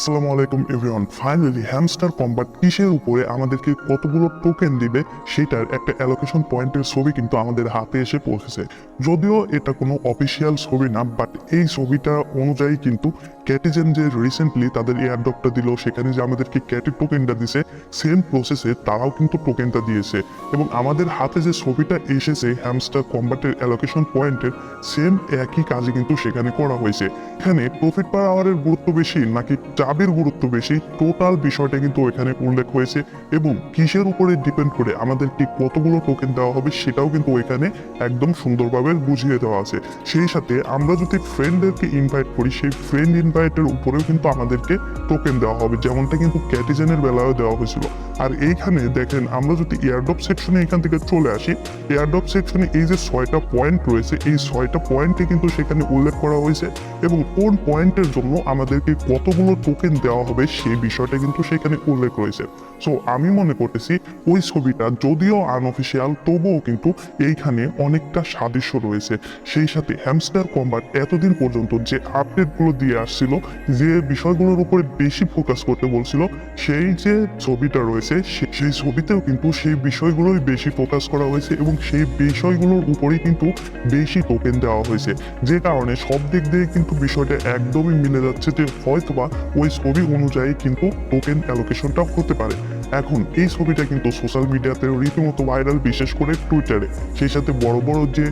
আসসালামু আলাইকুম everyone. Finally hamster combat কিসের উপরে আমাদেরকে কতগুলো টোকেন দিবে সেটার একটা অ্যালোকেশন পয়েন্টের ছবি কিন্তু আমাদের হাতে এসে পৌঁছেছে। যদিও এটা কোনো অফিসিয়াল ছবি না, বাট এই ছবিটা অনুযায়ী কিন্তু ক্যাটিজেন যে রিসেন্টলি তাদের এয়ারড্রপটা দিল, সেখানে যে আমাদেরকে ক্যাটি টোকেনটা দিছে, সেম প্রসেসে তারাও কিন্তু টোকেনটা দিয়েছে। এবং আমাদের হাতে যে ছবিটা এসেছে হ্যামস্টার কম্বাটের অ্যালোকেশন পয়েন্টের, সেম একই কাজই কিন্তু সেখানে করা হয়েছে। এখানে প্রফিট পার আওয়ারের গুরুত্ব বেশি নাকি চাবির গুরুত্ব বেশি, টোটাল বিষয়টা কিন্তু এখানে উল্লেখ হয়েছে। এবং কিসের উপরে ডিপেন্ড করে আমাদেরকে কতগুলো টোকেন দেওয়া হবে সেটাও কিন্তু এখানে একদম সুন্দরভাবে বুঝিয়ে দেওয়া আছে। সেই সাথে আমরা যদি ফ্রেন্ডদেরকে ইনভাইট করি, সেই ফ্রেন্ড ইনভাইটের উপরেও কিন্তু আমাদেরকে টোকেন দেওয়া হবে, যেমনটা কিন্তু ক্যাটিজেনের বেলায়ও দেওয়া হয়েছিল। আর এইখানে দেখেন, আমরা যদি এয়ারড্রপ সেকশনে এখান থেকে চলে আসি, এয়ারড্রপ সেকশনে এই যে 6টা পয়েন্ট রয়েছে, এই 6টা পয়েন্টে কিন্তু সেখানে উল্লেখ করা হয়েছে এবং কোন পয়েন্টের জন্য আমাদেরকে কতগুলো টোকেন দেওয়া হবে সেই বিষয়টা কিন্তু সেখানে উল্লেখ রয়েছে। সো আমি মনে করতেছি ওই ছবিটা যদিও আনঅফিসিয়াল, তবুও কিন্তু এইখানে অনেকটা সাদৃশ্য রয়েছে। সেই সাথে হ্যামস্টার কম্বাট এতদিন পর্যন্ত যে আপডেটগুলো দিয়ে আসছিল, যে বিষয়গুলোর উপরে বেশি ফোকাস করতে বলছিল, সেই যে ছবিটা রয়েছে সেই ছবিতেও কিন্তু সেই বিষয়গুলোই বেশি ফোকাস করা হয়েছে এবং সেই বিষয়গুলোর উপরেই কিন্তু বেশি টোকেন দেওয়া হয়েছে। যে কারণে সব দিক দিয়ে কিন্তু বিষয়টা একদমই মিলে যাচ্ছে যে হয়তোবা ওই ছবি অনুযায়ী কিন্তু টোকেন অ্যালোকেশনটা হতে পারে। এখন এই ছবিটা কিন্তু সোশ্যাল মিডিয়াতে রীতিমতো ভাইরাল, বিশেষ করে টুইটারে। সেই সাথে বড় বড় যে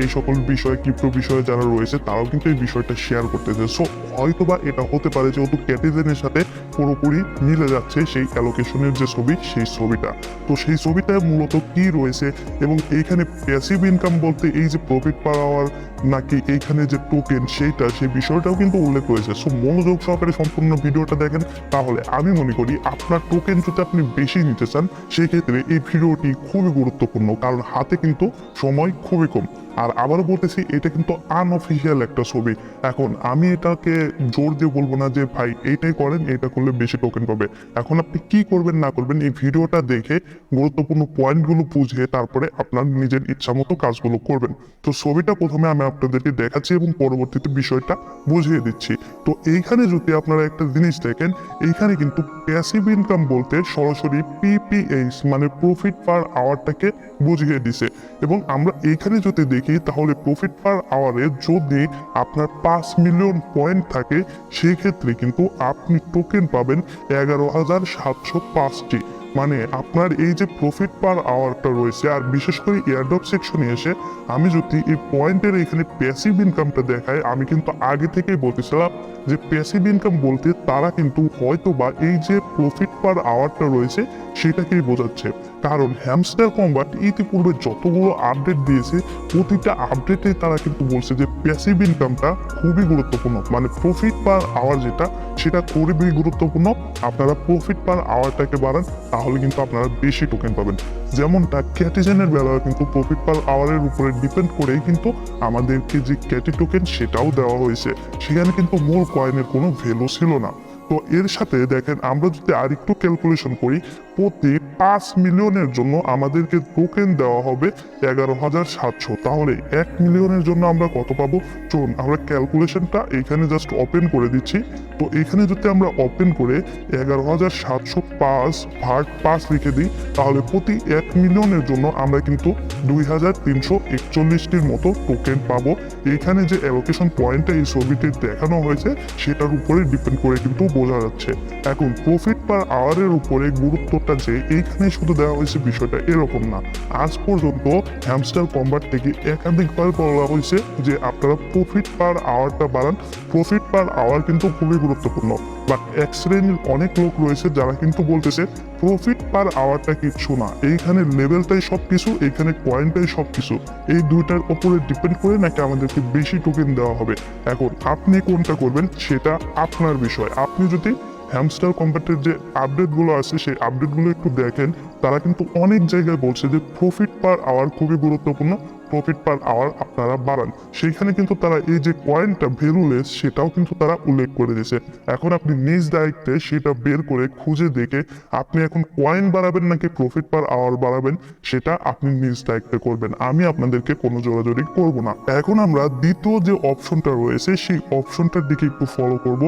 এই সকল বিষয়ে, ক্রিপ্টো বিষয়ে যারা রয়েছে, তারাও কিন্তু এই বিষয়টা শেয়ার করতেছে। সো হয়তোবা এটা হতে পারে যেহেতু ক্যাটিজেনের সাথে পুরোপুরি মিলে যাচ্ছে সেই অ্যালোকেশনের যে ছবি, সেই ছবিটা। তো সেই ছবিটা মূলত কি রয়েছে এবং এইখানে প্যাসিভ ইনকাম বলতে এই যে প্রফিট পার আওয়ার নাকি এইখানে যে টোকেন, সেই বিষয়টাও কিন্তু উল্লেখ রয়েছে। সো মনোযোগ সহকারে সম্পূর্ণ ভিডিওটা দেখেন, তাহলে আমি মনে করি আপনার টোকেন যদি আপনি বেশি নিতে চান, সেই ক্ষেত্রে এই ভিডিওটি খুবই গুরুত্বপূর্ণ, কারণ হাতে কিন্তু সময় খুবই কম। আর আবারও বলতেছি, এটা কিন্তু আনঅফিসিয়াল একটা ছবি। এখন আমি এটাকে জোর দিয়ে বলবো না যে ভাই এইটাই করেন, এটা করলে বেশি টোকেন পাবে। এখন আপনি কি করবেন না করবেন, এই ভিডিওটা দেখে গুরুত্বপূর্ণ পয়েন্টগুলো বুঝে তারপরে আপনার নিজের ইচ্ছা মতো কাজগুলো করবেন। তো ছবিটা প্রথমে আমি আপনাদেরকে দেখাচ্ছি এবং পরবর্তীতে বিষয়টা বুঝিয়ে দিচ্ছি। তো এইখানে যদি আপনারা একটা জিনিস দেখেন, এইখানে কিন্তু প্যাসিভ ইনকাম বলতে সরাসরি পিপিএইচ মানে প্রফিট পার আওয়ারটাকে বুঝিয়ে দিছে। এবং আমরা এইখানে যদি দেখি, তাহলে প্রফিট পার আওয়ারে যদি আপনার 5 মিলিয়ন পয়েন্ট থাকে, সেই ক্ষেত্রে কিন্তু আপনি টোকেন পাবেন 11,705টি। মানে আপনার এই যে প্রফিট পার আওয়ারটা রয়েছে, আর বিশেষ করে এয়ারড্রপ সেকশনে এসে আমি যদি এই পয়েন্টের এখানে প্যাসিভ ইনকামটা দেখাই, আমি কিন্তু আগে থেকেই বলতেছিলাম যে প্যাসিভ ইনকাম বলতে তারা কিন্তু হয়তো বা এই যে প্রফিট পার আওয়ারটা রয়েছে সেটাকেই বোঝাচ্ছে। কারণ হ্যামস্টার কম্বাট ইতিপূর্বে যতগুলো আপডেট দিয়েছে, প্রতিটা আপডেটে তারা কিন্তু বলছে যে প্যাসিভ ইনকামটা খুবই গুরুত্বপূর্ণ, মানে প্রফিট পার আওয়ার যেটা, সেটা খুবই গুরুত্বপূর্ণ। আপনারা প্রফিট পার আওয়ারটাকে বাড়ান, তাহলে কিন্তু আপনারা বেশি টোকেন পাবেন। যেমনটা ক্যাটিজেনের বেলায় কিন্তু প্রফিট পার আওয়ারের উপরে ডিপেন্ড করেই কিন্তু আমাদেরকে যে ক্যাটি টোকেন সেটাও দেওয়া হয়েছে। সেখানে কিন্তু মূল কয়েনের কোনো ভ্যালু ছিল না। তো এর সাথে দেখেন, আমরা যদি আরেকটু ক্যালকুলেশন করি, প্রতি 5 মিলিয়নের জন্য আমাদেরকে টোকেন দেওয়া হবে 11,700। তাহলে 1 মিলিয়নের জন্য আমরা কত পাবো? চলুন আমরা ক্যালকুলেশনটা এখানে জাস্ট ওপেন করে দিচ্ছি। তো এখানে যদি আমরা ওপেন করে 11,705 ভাগ 5 লিখে দিই, তাহলে প্রতি 1 মিলিয়নের জন্য আমরা কিন্তু 2,341টির মতো টোকেন পাবো। এখানে যে অ্যালোকেশন পয়েন্টটা এই ছবিতে দেখানো হয়েছে, সেটার উপরে ডিপেন্ড করে কিন্তু বোঝা যাচ্ছে। এখন প্রফিট পার আওয়ারের উপরে গুরুত্বটা যে এইখানে শুধু দেওয়া হয়েছে, বিষয়টা এরকম না। আজ পর্যন্ত হ্যামস্টার কম্বাট থেকে একাধিকবার বলা হয়েছে যে আপনারা প্রফিট পার আওয়ারটা বাড়ান। প্রফিট পার আওয়ার কিন্তু খুবই গুরুত্বপূর্ণ, বাট এক শ্রেণীর অনেক লোক রয়েছে যারা কিন্তু বলতেছে প্রফিট পার আওয়ারটা কিচ্ছু না, এইখানে লেভেলটাই সব কিছু, এইখানে পয়েন্টটাই সব কিছু। এই দুইটার উপরে ডিপেন্ড করে নাকি আমাদেরকে বেশি টোকেন দেওয়া হবে। এখন আপনি কোনটা করবেন সেটা আপনার বিষয়। আপনি যদি হ্যামস্টার কম্বাটের যে আপডেটগুলো আছে সেই আপডেটগুলো একটু দেখেন, তারা কিন্তু অনেক জায়গায় বলছে যে প্রফিট পার আওয়ার খুবই গুরুত্বপূর্ণ, প্রফিট পার আওয়ার আপনারা বাড়ান। সেইখানে কিন্তু তারা এই যে কয়েনটা ভ্যালুলেস সেটাও কিন্তু তারা উল্লেখ করে দিয়েছে। এখন আপনি নিজ দায়িত্বে সেটা বের করে খুঁজে দেখে আপনি এখন কয়েন বাড়াবেন নাকি প্রফিট পার আওয়ার বাড়াবেন সেটা আপনি নিজ দায়িত্বে করবেন, আমি আপনাদেরকে কোনো জোরাজোরি করব না। এখন আমরা দ্বিতীয় যে অপশনটা রয়েছে সেই অপশনটার দিকে একটু ফলো করব।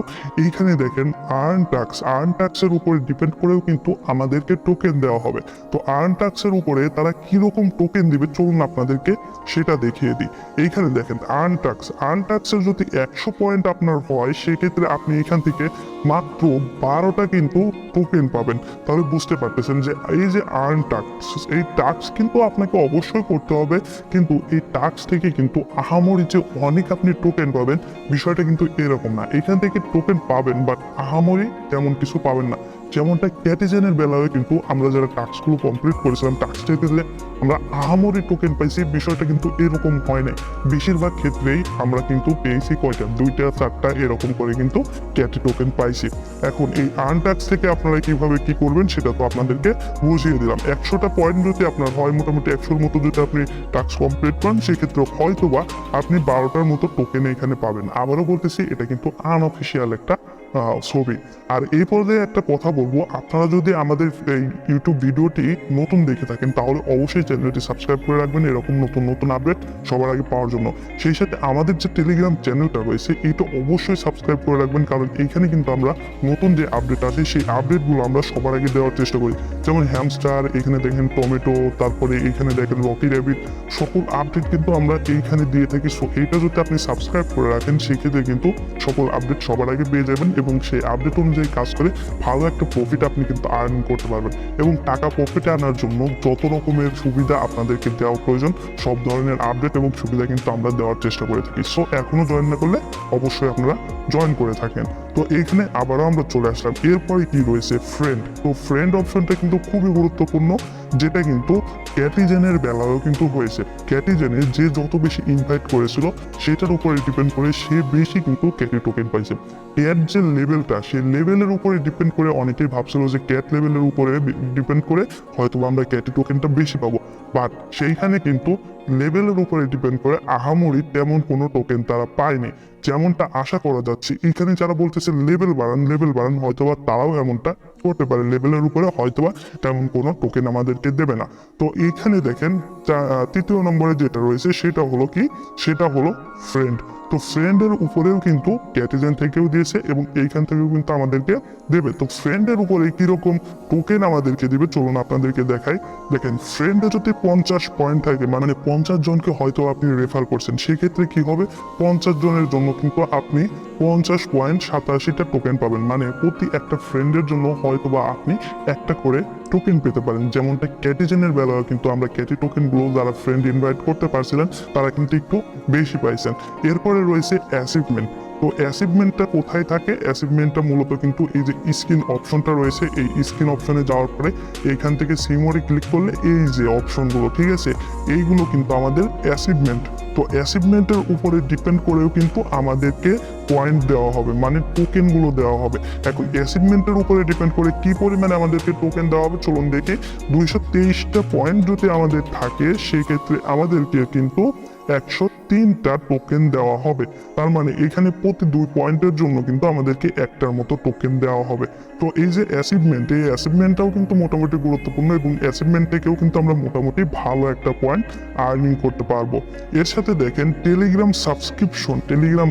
এইখানে দেখেন আর্ন টাক্সের উপরে ডিপেন্ড করেও কিন্তু আমাদেরকে টোকেন দেওয়া হবে। তো আর্ন টাক্সের উপরে তারা কিরকম টোকেন দিবে চলুন আপনাদেরকে সেটা দেখিয়ে দিই। এইখানে দেখেন আর্ন টাক্সের যদি 100 পয়েন্ট আপনার হয় সেক্ষেত্রে আপনি এখান থেকে মাত্র 12টা কিন্তু টোকেন পাবেন। তাহলে বুঝতে পারতেছেন যে এই যে আর্ন টাক্স, এই টাক্স কিন্তু আপনাকে অবশ্যই করতে হবে, কিন্তু এই টাক্স থেকে কিন্তু আহামরি যে অনেক আপনি টোকেন পাবেন বিষয়টা কিন্তু এরকম না। এখান থেকে টোকেন পাবেন বাট আহামরি তেমন কিছু পাবেন না। যেমনটা ক্যাটিজেনের বেলায় কিন্তু আমরা যারা টাস্কগুলো কমপ্লিট করেছিলাম টাস্ক টেবিলে আমরা আহামরি টোকেন পাইছি, বিষয়টা কিন্তু এরকম হয় না। বেশিরভাগ ক্ষেত্রেই আমরা কিন্তু পেয়েছি কয়টা, 2টা 4টা এরকম করে কিন্তু ক্যাটি টোকেন পাইছি। এখন এই আর্ন টাক্স থেকে আপনারা কিভাবে কি করবেন সেটা তো আপনাদেরকে বুঝিয়ে দিলাম। 100টা পয়েন্ট যদি আপনার হয়, মোটামুটি 100-র মতো যদি আপনি টাস্ক কমপ্লিট করেন সেক্ষেত্রে হয়তোবা আপনি 12টার মতো টোকেন এখানে পাবেন। আবারও বলতেছি এটা কিন্তু আনঅফিসিয়াল একটা ছবি। আর এই পর্যায়ে একটা কথা বলবো, আপনারা যদি আমাদের এই ইউটিউব ভিডিওটি নতুন দেখে থাকেন তাহলে অবশ্যই চ্যানেলটি সাবস্ক্রাইব করে রাখবেন এরকম নতুন নতুন আপডেট সবার আগে পাওয়ার জন্য। সেই সাথে আমাদের যে টেলিগ্রাম চ্যানেলটা রয়েছে এইটা অবশ্যই সাবস্ক্রাইব করে রাখবেন, কারণ এইখানে কিন্তু আমরা নতুন যে আপডেট আছে সেই আপডেটগুলো আমরা সবার আগে দেওয়ার চেষ্টা করি। যেমন হ্যামস্টার, এখানে দেখেন টমেটো, তারপরে এখানে দেখেন রকি র্যাবিট, সকল আপডেট কিন্তু আমরা এইখানে দিয়ে থাকি। সো এইটা যদি আপনি সাবস্ক্রাইব করে রাখেন সেক্ষেত্রে কিন্তু সকল আপডেট সবার আগে পেয়ে যাবেন এবং সেই আপডেট অনুযায়ী কাজ করে ভালো একটা প্রফিট আপনি কিন্তু আর্ন করতে পারবেন। এবং টাকা প্রফিটে আনার জন্য যত রকমের সুবিধা আপনাদেরকে দেওয়া প্রয়োজন সব ধরনের আপডেট এবং সুবিধা কিন্তু আমরা দেওয়ার চেষ্টা করে থাকি। সো এখনো জয়েন না করলে অবশ্যই আপনারা জয়েন করে থাকেন। তো এইখানে আবারও আমরা চলে আসলাম। এরপরে কি রয়েছে ফ্রেন্ড। তো ফ্রেন্ড অপশনটা কিন্তু খুবই গুরুত্বপূর্ণ, যেটা কিন্তু ক্যাটিজেনের বেলায়ও কিন্তু হয়েছে। ক্যাটিজেনে যে যত বেশি ইনভাইট করেছিল সেটার উপরে ডিপেন্ড করে সে বেশি কিন্তু ক্যাটি টোকেন পাইছে। ক্যাট যে লেভেলটা সেই লেভেলের উপরে ডিপেন্ড করে অনেকেই ভাবছিল যে ক্যাট লেভেলের উপরে ডিপেন্ড করে হয়তো আমরা ক্যাটি টোকেনটা বেশি পাবো, বাট সেইখানে কিন্তু লেভেলের উপরে ডিপেন্ড করে আহামরি তেমন কোনো টোকেন তারা পায়নি যেমনটা আশা করা যাচ্ছে। এখানে যারা বলতেছে লেভেল বাড়ান হয়তোবা তারাও এমনটা করতে পারে, লেভেলের উপরে হয়তোবা তেমন কোনো টোকেন আমাদেরকে দেবে না। তো এইখানে দেখেন তৃতীয় নম্বরে যেটা রয়েছে সেটা হলো কি, সেটা হলো ফ্রেন্ড। তো ফ্রেন্ডের উপরেও কিন্তু ক্যাটিজেন থেকেও দিয়েছে এবং এইখান থেকেও কিন্তু আমাদেরকে দেবে। তো ফ্রেন্ডের উপরে কিরকম টোকেন আমাদেরকে দিবে চলুন আপনাদেরকে দেখাই। দেখেন ফ্রেন্ডে যদি 50 পয়েন্ট থাকে, মানে 50 জনকে হয়তো আপনি রেফার করছেন, সেক্ষেত্রে কি হবে 50 জনের জন্য কিন্তু আপনি 50.87টা টোকেন পাবেন। মানে প্রতি একটা ফ্রেন্ডের জন্য হয়তোবা আপনি একটা করে টোকেন পেতে পারেন। যেমনটা ক্যাটিজেনের বেলায় কিন্তু আমরা ক্যাটি টোকেনগুলো যারা ফ্রেন্ড ইনভাইট করতে পারছিলেন তারা কিন্তু একটু বেশি পাইছেন। এরপরে রয়েছে অ্যাচিভমেন্ট। তো অ্যাচিভমেন্টটা কোথায় থাকে? অ্যাচিভমেন্টটা মূলত কিন্তু এই যে স্ক্রিন অপশনটা রয়েছে, এই স্ক্রিন অপশনে যাওয়ার পরে এইখান থেকে সিমোরে ক্লিক করলে এই যে অপশনগুলো, ঠিক আছে, এইগুলো কিন্তু আমাদের অ্যাচিভমেন্ট। তো অ্যাচিভমেন্টের উপরে ডিপেন্ড করেও কিন্তু আমাদেরকে পয়েন্ট দেওয়া হবে, মানে টোকেনগুলো দেওয়া হবে। এখন অ্যাচিভমেন্টের উপরে ডিপেন্ড করে কি পরিমাণে আমাদেরকে টোকেন দেওয়া হবে চলুন দেখি। 223টা পয়েন্ট যদি আমাদের থাকে সেক্ষেত্রে আমাদেরকে কিন্তু 103টা টোকেন দেওয়া হবে। তার মানে এখানে প্রতি 2 পয়েন্টের জন্য কিন্তু আমাদেরকে একটার মতো টোকেন দেওয়া হবে। তো এই যে অ্যাচিভমেন্ট, এই অ্যাচিভমেন্টটাও কিন্তু মোটামুটি গুরুত্বপূর্ণ এবং অ্যাচিভমেন্ট থেকেও কিন্তু আমরা মোটামুটি ভালো একটা পয়েন্ট আর্নিং করতে পারবো। এর সাথে দেখেন টেলিগ্রাম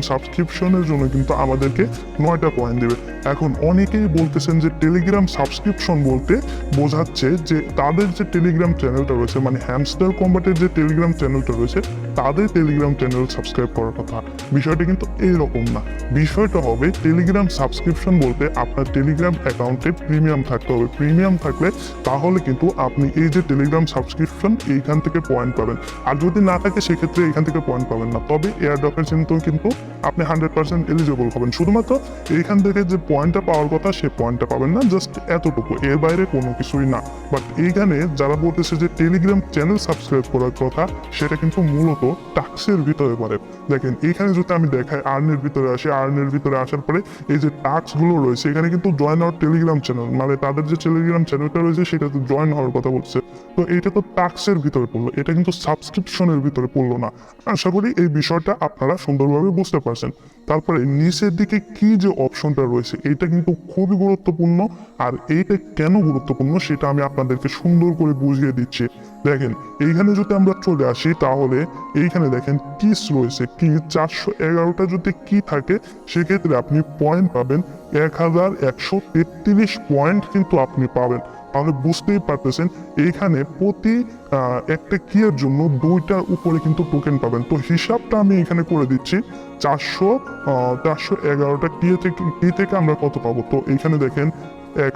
সাবস্ক্রিপশনের জন্য কিন্তু আমাদেরকে 9টা পয়েন্ট দেবে। এখন অনেকেই বলতেছেন যে টেলিগ্রাম সাবস্ক্রিপশন বলতে বোঝাচ্ছে যে তাদের যে টেলিগ্রাম চ্যানেলটা রয়েছে, মানে হ্যামস্টার কম্বাটের যে টেলিগ্রাম চ্যানেলটা রয়েছে তাদের টেলিগ্রাম চ্যানেল সাবস্ক্রাইব করার কথা। বিষয়টা কিন্তু এইরকম না। বিষয়টা হবে টেলিগ্রাম সাবস্ক্রিপশন বলতে আপনার টেলিগ্রাম অ্যাকাউন্টে প্রিমিয়াম থাকতে হবে। প্রিমিয়াম থাকলে তাহলে কিন্তু আপনি এই যে টেলিগ্রাম সাবস্ক্রিপশন এইখান থেকে পয়েন্ট পাবেন, আর যদি না থাকে সেক্ষেত্রে এখান থেকে পয়েন্ট পাবেন না। তবে এয়ারড্রপের চিন্তাও কিন্তু আপনি 100% এলিজিবল হবেন। শুধুমাত্র এইখান থেকে যে পয়েন্টটা পাওয়ার কথা সেই পয়েন্টটা পাবেন না, জাস্ট এতটুকু, এর বাইরে কোনো কিছুই না। বাট এইখানে যারা বলতেছে যে টেলিগ্রাম চ্যানেল সাবস্ক্রাইব করার কথা, সেটা কিন্তু মূলত টাস্কের ভিতরে পড়ে। দেখেন এইখানে যদি আমি দেখাই আর্নের ভিতরে আসি, আর্নের ভিতরে আসার পরে এই যে টাস্কগুলো রয়েছে এখানে কিন্তু জয়েন আওয়ার টেলিগ্রাম চ্যানেল, মানে তাদের যে টেলিগ্রাম চ্যানেলটা রয়েছে সেটা তো জয়েন হওয়ার কথা বলছে। তো এটা তো টাস্কের ভিতরে পড়লো, এটা কিন্তু সাবস্ক্রিপশনের ভিতরে পড়লো না। আশা করি এই বিষয়টা আপনারা সুন্দরভাবে বুঝতে পারছেন। তারপরে নিচের দিকে কি যে অপশনটা রয়েছে এটা কিন্তু খুবই গুরুত্বপূর্ণ, আর এইটা কেন গুরুত্বপূর্ণ সেটা আমি আপনাদেরকে সুন্দর করে বুঝিয়ে দিচ্ছি। দেখেন এইখানে যদি আমরা চলে আসি তাহলে এইখানে দেখেন কিস রয়েছে, কি 411টা যদি কি থাকে সেক্ষেত্রে আপনি পয়েন্ট পাবেন 1133 পয়েন্ট কিন্তু আপনি পাবেন। তাহলে বুঝতেই পারতেছেন এইখানে প্রতি একটা কিয়ের জন্য 2টার উপরে কিন্তু টোকেন পাবেন। তো হিসাবটা আমি এখানে করে দিচ্ছি, 411টা কি থেকে আমরা কত পাবো। তো এইখানে দেখেন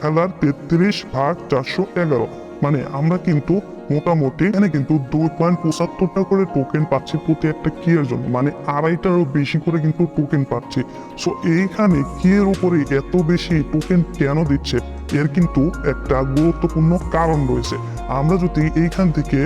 1033 ভাগ 411, মানে আমরা কিন্তু মোটামুটি এখানে কিন্তু 2.75টা করে টোকেন পাচ্ছি প্রতি একটা কিয়ের জন্য, মানে 2.5টারও বেশি করে কিন্তু টোকেন পাচ্ছি। সো এইখানে কিয়ের উপরে এত বেশি টোকেন কেন দিচ্ছে এর কিন্তু একটা গুরুত্বপূর্ণ কারণ রয়েছে। আমরা যদি এইখান থেকে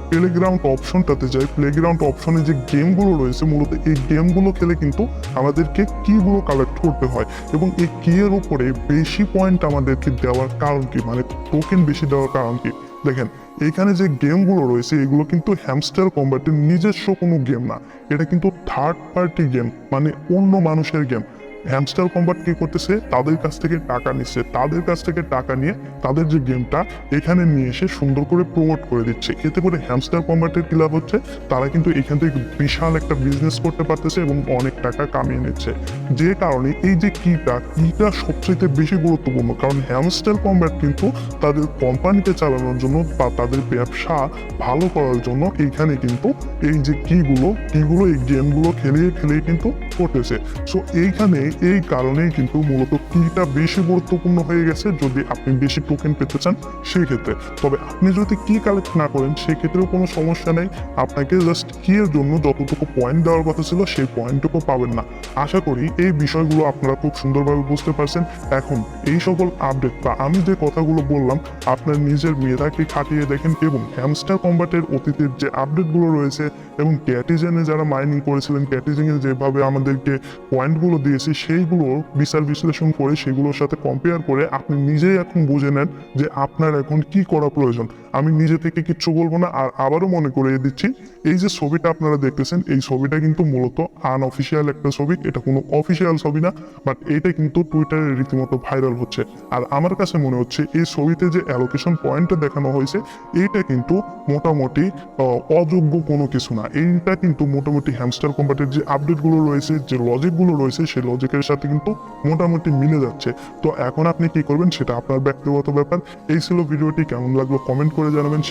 প্লেগ্রাউন্ড অপশনটাতে যাই, প্লেগ্রাউন্ড অপশনে যে গেমগুলো রয়েছে মূলত এই গেমগুলো খেলে কিন্তু আমাদেরকে কিগুলো কালেক্ট করতে হয়, এবং এই কিয়ের উপরে বেশি পয়েন্ট আমাদেরকে দেওয়ার কারণ কি, মানে টোকেন বেশি দেওয়ার কারণ কি। দেখেন এইখানে যে গেমগুলো রয়েছে এগুলো কিন্তু হ্যামস্টার কম্বাটের নিজস্ব কোনো গেম না, এটা কিন্তু থার্ড পার্টি গেম, মানে অন্য মানুষের গেম। হ্যামস্টার কম্বাট কি করতেছে, তাদের কাছ থেকে টাকা নিচ্ছে, তাদের কাছ থেকে টাকা নিয়ে তাদের যে গেমটা এখানে নিয়ে এসে সুন্দর করে প্রমোট করে দিচ্ছে। এতে করে হ্যামস্টার কম্বাটের কি লাভ হচ্ছে, তারা কিন্তু এখান থেকে বিশাল একটা বিজনেস করতে পারতেছে এবং অনেক টাকা কামিয়ে নিচ্ছে। যে কারণে এই যে কিটা সবচেয়ে বেশি গুরুত্বপূর্ণ, কারণ হ্যামস্টার কম্বাট কিন্তু তাদের কোম্পানিকে চালানোর জন্য বা তাদের ব্যবসা ভালো করার জন্য এইখানে কিন্তু এই যে কিগুলো এই গেমগুলো খেলিয়ে কিন্তু করতেছে। সো এইখানে এই কারণেই কিন্তু মূলত কিটা বেশি গুরুত্বপূর্ণ হয়ে গেছে যদি আপনি বেশি টোকেন পেতে চান সেই ক্ষেত্রে। তবে আপনি যদি কি কালেক্ট না করেন সেক্ষেত্রেও কোনো সমস্যা নেই, আপনাকে জাস্ট কি এর জন্য যতটুকু পয়েন্ট দেওয়ার কথা ছিল সেই পয়েন্টটুকু পাবেন না। আশা করি এই বিষয়গুলো আপনারা খুব সুন্দরভাবে বুঝতে পারছেন। এখন এই সকল আপডেট বা আমি যে কথাগুলো বললাম আপনার নিজের মেধাকে খাটিয়ে দেখেন, এবং হ্যামস্টার কম্বাটের অতীতের যে আপডেটগুলো রয়েছে এবং ক্যাটিজেনে যারা মাইনিং করেছিলেন, ক্যাটিজেনে যেভাবে আমাদেরকে পয়েন্টগুলো দিয়েছে সেইগুলো বিচার বিশ্লেষণ করে সেগুলোর সাথে কম্পেয়ার করে আপনি নিজেই এখন বুঝে নেন যে আপনার এখন কি করা প্রয়োজন। আমি নিজে থেকে কিচ্ছু বলবো না। আর আবারও মনে করিয়ে দিচ্ছি, এই যে ছবিটা আপনারা দেখতেছেন এই ছবিটা কিন্তু মূলত আনঅফিসিয়াল একটা ছবি, এটা কোনো অফিসিয়াল ছবি না, বাট এটা কিন্তু টুইটারে রীতিমতো ভাইরাল হচ্ছে। আর আমার কাছে মনে হচ্ছে এই ছবিতে যে অ্যালোকেশন পয়েন্টটা দেখানো হয়েছে এইটা কিন্তু মোটামুটি অযোগ্য কোনো কিছু না। এইটা কিন্তু মোটামুটি হ্যামস্টার কম্বাটের যে আপডেটগুলো রয়েছে, যে লজিকগুলো রয়েছে সেই লজিকের সাথে কিন্তু মোটামুটি মিলে যাচ্ছে। তো এখন আপনি কি করবেন সেটা আপনার ব্যক্তিগত ব্যাপার। এই ছিল ভিডিওটি, কেমন লাগলো কমেন্ট করে জানাবেন।